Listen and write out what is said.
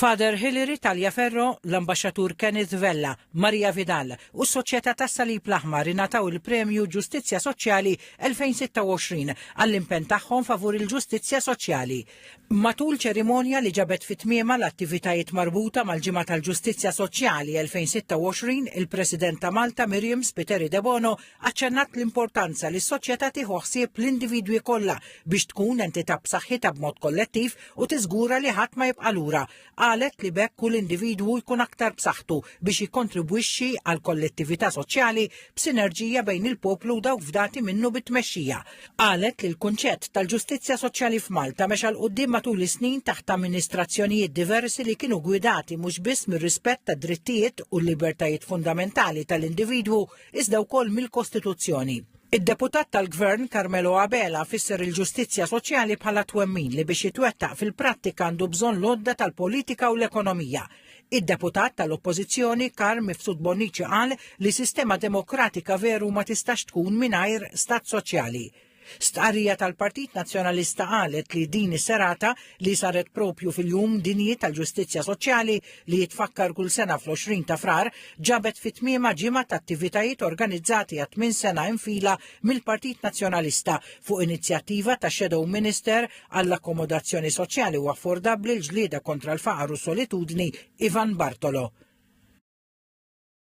Father Hilary Taljaferro, l-Ambaxxatur Kenneth Vella, Maria Vidal u s-Soċjetà tas-Salib l-Aħmar ingħataw il-Premju Ġustizzja Soċjali 2026 għall-impenn tagħhom favur il-ġustizzja soċjali. Matul ċerimonja li ġabet fit-tmiema l-attivitajiet marbuta mal-Ġimgħa tal-Ġustizzja Soċjali 2026, il-President ta' Malta Miriam Spiteri De Bono aċċennat l-importanza li s-soċjetà tieħu ħsieb l-individwi kollha biex tkun entità b'saħħitha b'mod kollettiv u tiżgura li ħadd ma jibqa' lura. Qalet li bekk kull individwu jkun aktar b'saħħtu biex jikkontribwixxi għal kollettività soċjali b'sinerġija bejn il-poplu u dawk fdati minnu bit-tmexxija. Qalet li l-kunċett tal-ġustizzja soċjali f'Malta mexa l quddiem matul is-snin taħt amministrazzjonijiet diversi li kienu gwidati mhux biss mir-rispett tad-drittijiet u l-libertajiet fundamentali tal-individwu iżda wkoll mill-Kostituzzjoni. Id-deputat tal-Gvern Carmelo Abela fisser il-ġustizzja soċjali bħala twemmin li biex jitwettaq fil-prattika għandu bżonn lodda tal-politika u l-ekonomija. Id-deputat tal-Oppożizzjoni Karl Mifsud Bonnici qal li sistema demokratika veru ma tistax tkun mingħajr stat soċjali. Stqarrija tal-Partit Nazzjonalista qalet li din is-serata li saret propju fil-jum dinji tal-ġustizzja soċjali li jitfakkar kull sena fl-20 ta' frar ġabet fit-tmiema ġimgħa ta' attivitajiet organizzati għat 8 sena infila mill-Partit Nazzjonalista fuq inizjattiva ta' Shadow Minister għall-Akkomodazzjoni Soċjali u Affordabbli l-ġlieda kontra l-faqar u solitudni Ivan Bartolo.